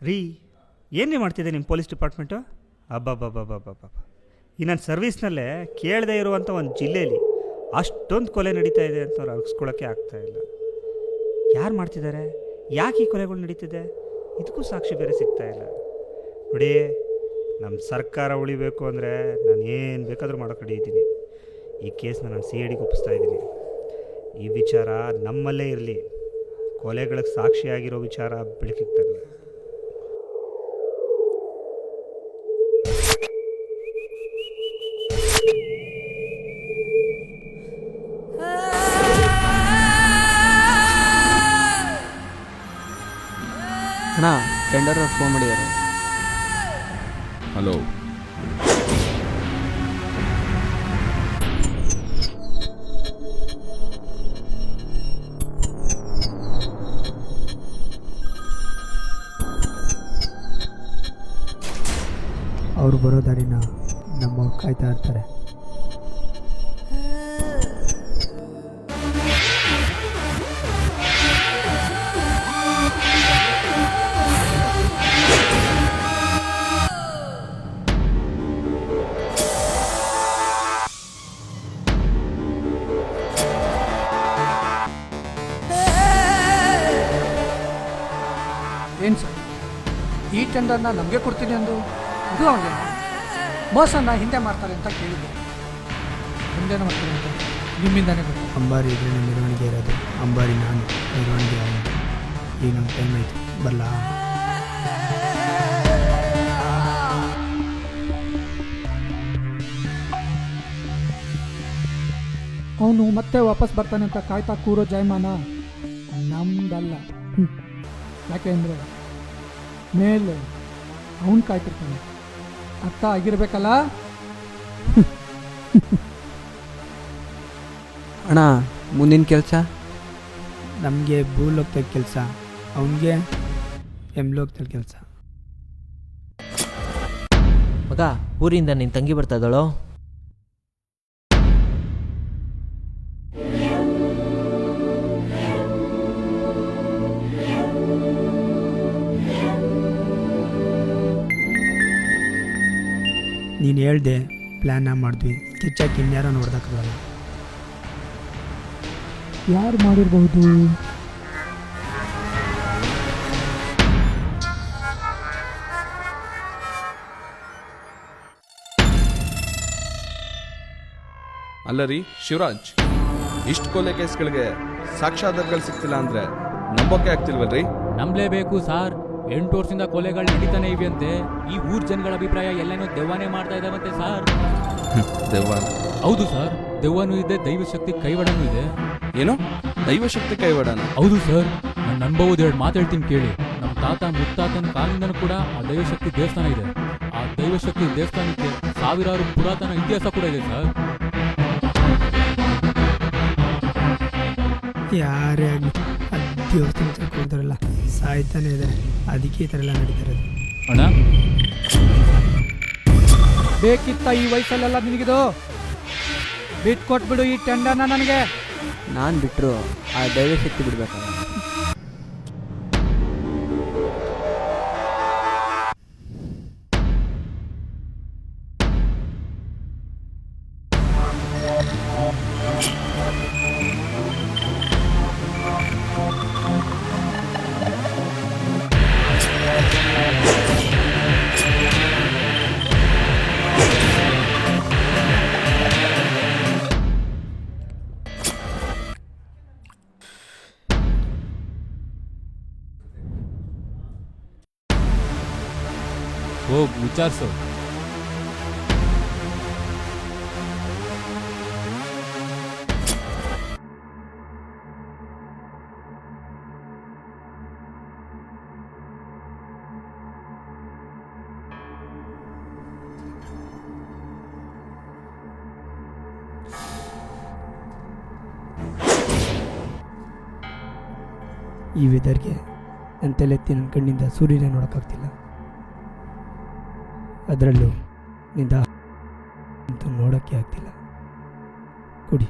ರೀ, ಏನೇ ಮಾಡ್ತಿದೆ ನಿಮ್ಮ ಪೊಲೀಸ್ ಡಿಪಾರ್ಟ್ಮೆಂಟು? ಅಬ್ಬಬ್ಬಬ್ಬಬ್ಬಬ್ಬ, ಈ ನನ್ನ ಸರ್ವೀಸ್ನಲ್ಲೇ ಕೇಳದೇ ಇರುವಂಥ ಒಂದು ಜಿಲ್ಲೆಯಲ್ಲಿ ಅಷ್ಟೊಂದು ಕೊಲೆ ನಡೀತಾ ಇದೆ ಅಂತ ಅವ್ರು ಅರ್ಗಿಸ್ಕೊಳ್ಳೋಕ್ಕೆ ಆಗ್ತಾಯಿಲ್ಲ. ಯಾರು ಮಾಡ್ತಿದ್ದಾರೆ? ಯಾಕೆ ಈ ಕೊಲೆಗಳು ನಡೀತಿದೆ? ಇದಕ್ಕೂ ಸಾಕ್ಷಿ ಬೇರೆ ಸಿಗ್ತಾ ಇಲ್ಲ. ನೋಡಿ, ನಮ್ಮ ಸರ್ಕಾರ ಉಳಿಬೇಕು ಅಂದರೆ ನಾನು ಏನು ಬೇಕಾದರೂ ಮಾಡೋಕ್ಕೆ ರೆಡಿ ಇದ್ದೀನಿ. ಈ ಕೇಸ್ನ ನಾನು CIDಗೆ ಒಪ್ಪಿಸ್ತಾ ಇದ್ದೀನಿ. ಈ ವಿಚಾರ ನಮ್ಮಲ್ಲೇ ಇರಲಿ, ಕೊಲೆಗಳಿಗೆ ಸಾಕ್ಷಿಯಾಗಿರೋ ವಿಚಾರ ಬೆಳಕಿಗೆ ತರಲಿ. ಅಣ್ಣ, ಟೆಂಡರ್ ಅವ್ರು ಫೋನ್ ಮಾಡಿದ್ದಾರೆ. ಹಲೋ, ಅವರು ಬರೋ ದಾರಿನ ನಮ್ಮವ್ರು ಕಾಯ್ತಾ ಇರ್ತಾರೆ. ಏನು ಸರ್, ಈ ಟೆಂಡರ್ನ ನಮಗೆ ಕೊಡ್ತೀನಿ ಅಂದು ಇದು ಹಂಗೆ ಮೋಸನ ಹಿಂದೆ ಮಾಡ್ತಾರೆ ಅಂತ ಕೇಳಿದ್ದೆ. ಮುಂದೇನು ಮಾಡ್ತೀನಿ ಅಂತ ನಿಮ್ಮಿಂದಾನೇ ಗೊತ್ತು. ಅಂಬಾರಿ ಇದ್ರೆ ಮೆರವಣಿಗೆ ಇರೋದು, ಅಂಬಾರಿ ನಾನು, ಮೆರವಣಿಗೆ ಅವನು. ಈಗ ನಮ್ಮ ಟೈಮ್ ಆಯಿತು, ಬರಲ್ಲ. ಅವನು ಮತ್ತೆ ವಾಪಸ್ ಬರ್ತಾನೆ ಅಂತ ಕಾಯ್ತಾ ಕೂರೋ ಜಾಯಮಾನ ನಮ್ದಲ್ಲ. ಯಾಕೆ ಅಂದರೆ ಮೇಲೆ ಅವನು ಕಾಯ್ತಿರ್ತಾನೆ, ಅರ್ಥ ಆಗಿರ್ಬೇಕಲ್ಲ. ಅಣ್ಣ, ಮುಂದಿನ ಕೆಲಸ ನಮಗೆ ಭೂಲೋಕದ ಕೆಲಸ, ಅವನಿಗೆ ಎಮ್ಲೋಕದಲ್ಲಿ ಕೆಲಸ. ಮಗ, ಊರಿಂದ ನಿನ್ನ ತಂಗಿ ಬರ್ತಾ ಇದ್ದಾಳೋ? ನೀನು ಹೇಳ್ದೆ, ಪ್ಲ್ಯಾನ ಮಾಡಿದ್ವಿ, ಸ್ಕೆಚಾಗಿ ಇನ್ಯಾರೋ ನೋಡ್ದಕ್ಕಲ್ಲ. ಯಾರು ಮಾಡಿರಬಹುದು? ಅಲ್ಲ ರೀ ಶಿವರಾಜ್, ಇಷ್ಟು ಕೊಲೆ ಕೇಸ್ಗಳಿಗೆ ಸಾಕ್ಷ್ಯಾಧಾರಗಳು ಸಿಗ್ತಿಲ್ಲ ಅಂದ್ರೆ ನಂಬೋಕೆ ಆಗ್ತಿಲ್ವಲ್ರಿ? ನಂಬಲೇಬೇಕು ಸಾರ್. 8 ವರ್ಷದಿಂದ ಕೊಲೆಗಳು ನಡೀತಾನೆ ಇವೆಯಂತೆ. ಈ ಊರ್ ಜನಗಳ ಅಭಿಪ್ರಾಯ ಎಲ್ಲೇನೋ ದೆವ್ವನೇ ಮಾಡ್ತಾ ಇದ್ದಾವಂತೆ ಸಾರ್. ದೆವ್ವ? ಹೌದು ಸರ್, ದೆವ್ವನೂ ಇದೆ, ದೈವ ಶಕ್ತಿ ಕೈವಾಡನೂ ಇದೆ. ಏನು ದೈವಶಕ್ತಿ ಕೈವಾಡನ? ಹೌದು ಸರ್, ನನ್ನ ಅನುಭವದ 2 ಮಾತು ಹೇಳ್ತೀನಿ ಕೇಳಿ. ನಮ್ಮ ತಾತ ಮುತ್ತಾತನ ಕಾಲದಿಂದನೂ ಕೂಡ ಆ ದೈವಶಕ್ತಿ ದೇವಸ್ಥಾನ ಇದೆ. ಆ ದೈವಶಕ್ತಿ ದೇವಸ್ಥಾನಕ್ಕೆ ಸಾವಿರಾರು ಪುರಾತನ ಇತಿಹಾಸ ಕೂಡ ಇದೆ ಸರ್. ಯಾರೇ ಆಗಲಿ ದೇವಸ್ಥಾನ ಹೋದ್ರಲ್ಲ ಸಾಯ್ತಾನೆ ಇದ್ದಾರೆ. ಅದಕ್ಕೆ ಈ ಥರ ಎಲ್ಲ ನಡೀತಿರೋದು. ಅಣ್ಣ, ಬೇಕಿತ್ತ ಈ ವಯಸ್ಸಲ್ಲೆಲ್ಲ ನಿನಗಿದು? ಬಿಟ್ಕೊಟ್ಬಿಡು ಈ ಟೆಂಡರ್ನ ನನಗೆ. ನಾನು ಬಿಟ್ಟರು ಆ ದೈವಶಕ್ತಿ ಬಿಡ್ಬೇಕಣ್ಣ. ಹೋಗ್ ವಿಚಾರಿಸು. ಈ ವೆದರ್ಗೆ ನನ್ನ ತಲೆತ್ತಿ ನನ್ನ ಕಣ್ಣಿಂದ ಸೂರ್ಯನ ನೋಡೋಕ್ಕಾಗ್ತಿಲ್ಲ. ಅದರಲ್ಲೂ ನಿಂದ ಅಂತೂ ನೋಡೋಕ್ಕೆ ಆಗ್ತಿಲ್ಲ. ಕುಡಿ.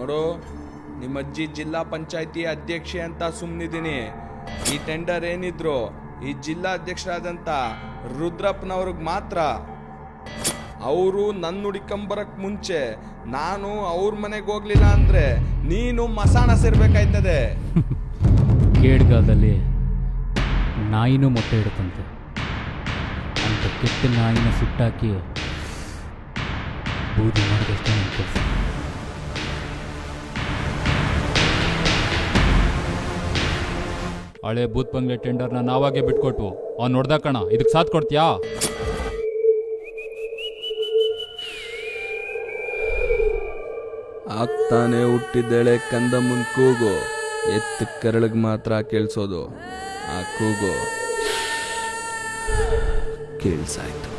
ನೋಡು, ನಿಮ್ಮ ಅಜ್ಜಿ ಜಿಲ್ಲಾ ಪಂಚಾಯತಿ ಅಧ್ಯಕ್ಷೆ ಅಂತ ಸುಮ್ಮನಿದ್ದೀನಿ. ಈ ಟೆಂಡರ್ ಏನಿದ್ರು ಈ ಜಿಲ್ಲಾ ಅಧ್ಯಕ್ಷರಾದಂಥ ರುದ್ರಪ್ಪನವ್ರಿಗೆ ಮಾತ್ರ. ಅವರು ನನ್ನ ಹುಡಿಕೊಂಬರಕ್ಕೆ ಮುಂಚೆ ನಾನು ಅವ್ರ ಮನೆಗೆ ಹೋಗ್ಲಿಲ್ಲ ಅಂದರೆ ನೀನು ಮಸಾಣ ಸೇರ್ಬೇಕಾಯ್ತದೆ. ಕೇಡ್ಗಾಲದಲ್ಲಿ ನಾಯಿನೂ ಮೊಟ್ಟೆ ಇಡುತ್ತಂತೆ. ಅಂತ ಕೆಟ್ಟ ನಾಯಿನ ಸುಟ್ಟಾಕಿ ಬೂದಿ ಮಾಡೋದಷ್ಟೇ ನನ್ನ ಕೆಲಸ. ಹಳೆ ಬೂತ್ ಬಂಗ್ಲೆ ಟೆಂಡರ್ನ ನಾವಾಗೆ ಬಿಟ್ಕೊಟ್ವು. ಅವ್ನು ನೋಡ್ದ ಕಣ, ಇದಕ್ಕೆ ಸಾಥ್ ಕೊಡ್ತೀಯಾ? ಆಗ್ತಾನೆ ಹುಟ್ಟಿದ್ದೇಳೆ ಕಂದಮ್ಮನ ಕೂಗು ಎತ್ತು ಕರಳಿಗೆ ಮಾತ್ರ ಕೇಳಿಸೋದು. ಆ ಕೂಗು ಕೇಳಿಸಾಯ್ತು.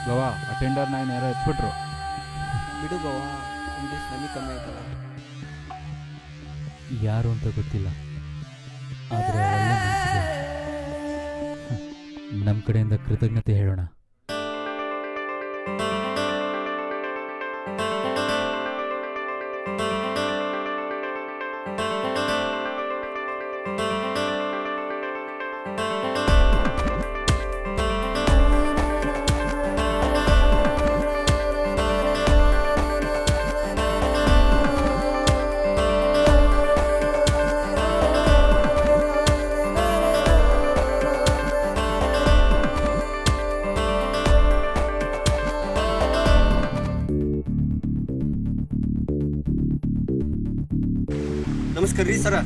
ಗವಾ, ಆ ಟೆಂಡರ್ನ ಯಾರೋ ಎತ್ಬಿಟ್ರು. ಬಿಡು ಬಾವ, ಇಂಗ್ಲೀಷ್ ನಮಗೆ ಕಮ್ಮಿ ಆಯ್ತಲ್ಲ. ಯಾರು ಅಂತ ಗೊತ್ತಿಲ್ಲ, ಆದರೆ ಒಳ್ಳೆ ಮನಸ್ಸಿಗೆ ನಮ್ಮ ಕಡೆಯಿಂದ ಕೃತಜ್ಞತೆ ಹೇಳೋಣ. ನಮಸ್ಕಾರ ರೀ ಸರ.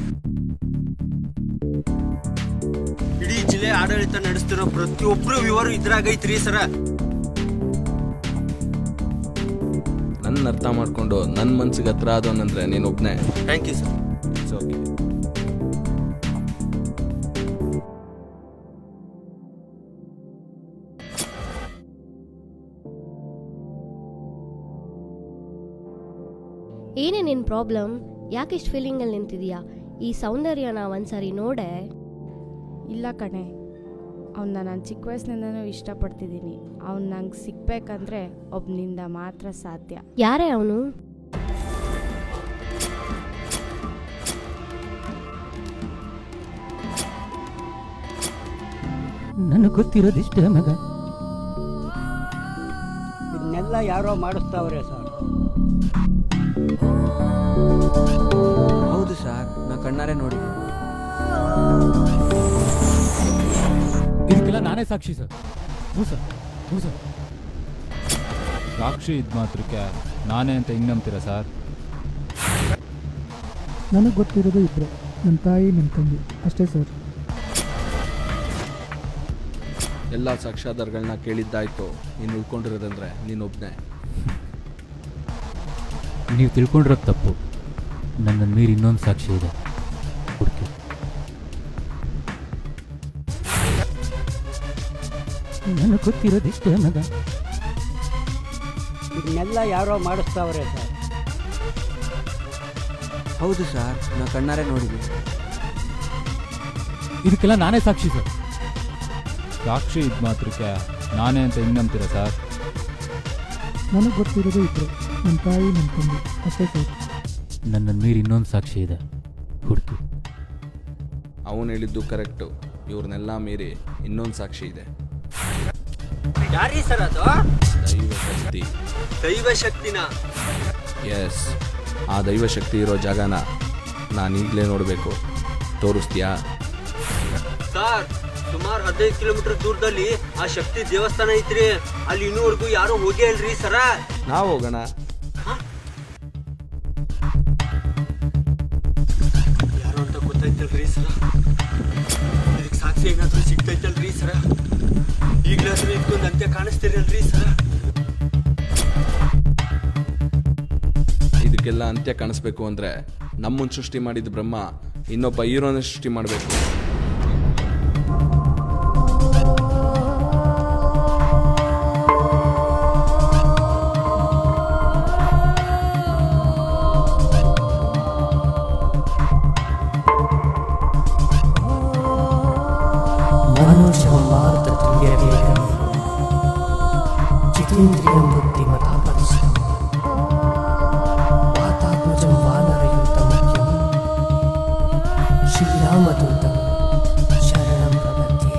ಇಡೀ ಜಿಲ್ಲೆ ಆಡಳಿತ ನಡೆಸ್ತಿರೋ ಪ್ರತಿಯೊಬ್ಬರು ವಿವರ ಇದ್ರಾಗೈತ್ರಿ ಸರ. ನನ್ನ ಅರ್ಥ ಮಾಡ್ಕೊಂಡು ನನ್ನ ಮನ್ಸಿಗೆ ಹತ್ರ ಆದವನಂದ್ರೆ ನೀನೊಬ್ಬನೇ. Thank you sir. It's okay. ಏನೇ ನಿನ್ನ ಪ್ರಾಬ್ಲಮ್? ಯಾಕಿಷ್ಟು ಫೀಲಿಂಗಲ್ಲಿ ನಿಂತಿದೀಯಾ? ಈ ಸೌಂದರ್ಯನ ಒಂದ್ಸರಿ ನೋಡೆ. ಇಲ್ಲ ಕಣೆ, ಅವನ್ನ ನಾನು ಚಿಕ್ಕ ವಯಸ್ಸಿನಿಂದನೂ ಇಷ್ಟಪಡ್ತಿದ್ದೀನಿ. ಅವ್ನು ನಂಗೆ ಸಿಗ್ಬೇಕಂದ್ರೆ ಒಬ್ಬನಿಂದ ಮಾತ್ರ ಸಾಧ್ಯ. ಯಾರೇ ಅವನು? ನನಗೆ ಗೊತ್ತಿರೋದಿಷ್ಟೇ ಮಗ. ಇದನ್ನೆಲ್ಲ ಯಾರೋ ಮಾಡಿಸ್ತಾವ್ರೆ ಸರ್. ಹೌದು ಸರ್, ನಾ ಕಣ್ಣಾರೆ ನೋಡಿದೆ. ಇದಕ್ಕೆಲ್ಲ ನಾನೇ ಸಾಕ್ಷಿ ಸರ್. ಹ್ಞೂ ಸರ್, ಹ್ಞೂ ಸರ್. ಸಾಕ್ಷಿ ಇದ್ ಮಾತ್ರಕ್ಕೆ ನಾನೇ ಅಂತ ಹಿಂಗೆ ನಂಬ್ತೀರಾ ಸರ್? ನನಗೆ ಗೊತ್ತಿರೋದು ಇಬ್ಬರು, ನನ್ನ ತಾಯಿ, ನನ್ನ ತಂಗಿ ಅಷ್ಟೇ ಸರ್. ಎಲ್ಲ ಸಾಕ್ಷ್ಯಾಧಾರಗಳನ್ನ ಕೇಳಿದ್ದಾಯ್ತು. ಇನ್ನು ಉಳ್ಕೊಂಡಿರೋದಂದ್ರೆ ನೀನೊಬ್ಬನೇ. ನೀವು ತಿಳ್ಕೊಂಡಿರೋದು ತಪ್ಪು. ನನ್ನನ್ನು ಮೀರಿ ಇನ್ನೊಂದು ಸಾಕ್ಷಿ ಇದೆ, ಹುಡುಕಿ. ನನಗೆ ಗೊತ್ತಿರೋದಿಷ್ಟೇ ಮಗ. ಇದನ್ನೆಲ್ಲ ಯಾರೋ ಮಾಡಿಸ್ತಾವ್ರೆ ಸರ್. ಹೌದು ಸರ್, ನಾ ಕಣ್ಣಾರೆ ನೋಡಿದೆ. ಇದಕ್ಕೆಲ್ಲ ನಾನೇ ಸಾಕ್ಷಿ ಸರ್. ಸಾಕ್ಷಿ ಇದ್ ಮಾತ್ರಕ್ಕೆ ನಾನೇ ಅಂತ ಹಿಂಗೆ ನಂಬ್ತೀರಾ ಸರ್? ನನಗೆ ಗೊತ್ತಿರೋದು ಇಬ್ಬರು, ನನ್ನ ತಾಯಿ, ನನ್ನ ತಂಗಿ ಅಷ್ಟೇ ಸರ್. ನನ್ನನ್ನು ಮೀರಿ ಇನ್ನೊಂದು ಸಾಕ್ಷಿ ಇದೆ, ಹುಡುಕಿ. ಅವನು ಹೇಳಿದ್ದು ಕರೆಕ್ಟು. ಇವ್ರನ್ನೆಲ್ಲ ಮೀರಿ ಇನ್ನೊಂದು ಸಾಕ್ಷಿ ಇದೆ. ಯಾರೀ ಸರ್ ಅದು? ದೈವಶಕ್ತಿ. ದೈವಶಕ್ತಿನ? ಎಸ್, ಆ ದೈವಶಕ್ತಿ ಇರೋ ಜಾಗನ ನಾನು ಈಗಲೇ ನೋಡಬೇಕು. ತೋರಿಸ್ತೀಯಾ? ಸರ್, ಸುಮಾರು 15 ಕಿಲೋಮೀಟರ್ ದೂರದಲ್ಲಿ ಆ ಶಕ್ತಿ ದೇವಸ್ಥಾನ ಐತ್ರಿ. ಅಲ್ಲಿ ಇನ್ನೂವರೆಗೂ ಯಾರು ಹೋಗೇ ಇಲ್ರಿ ಸರ. ನಾವು ಹೋಗೋಣ. ಯಾರು ಅಂತ ಗೊತ್ತಾಯ್ತಲ್ರಿ ಸರ. ಇದಕ್ಕೆ ಸಾಕ್ಷಿ ಏನಾದ್ರೂ ಸಿಗ್ತೈತಲ್ರಿ ಸರ? ಈಗಲಾದ್ರೂ ಇದಕ್ಕೊಂದು ಅಂತ್ಯ ಕಾಣಿಸ್ತಿರಲ್ರಿ ಸರ? ಇದಕ್ಕೆಲ್ಲ ಅಂತ್ಯ ಕಾಣಿಸ್ಬೇಕು ಅಂದರೆ ನಮ್ಮನ್ನು ಸೃಷ್ಟಿ ಮಾಡಿದ ಬ್ರಹ್ಮ ಇನ್ನೊಬ್ಬ ಹೀರೋನ ಸೃಷ್ಟಿ ಮಾಡಬೇಕು. ಮನುಷ್ಯ मूर्तिमतापरिष्टम् वातात्मजं वानरयूतमख्यं श्रीरामदूतं शरणं प्रपद्ये।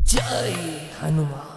जय हनुमान।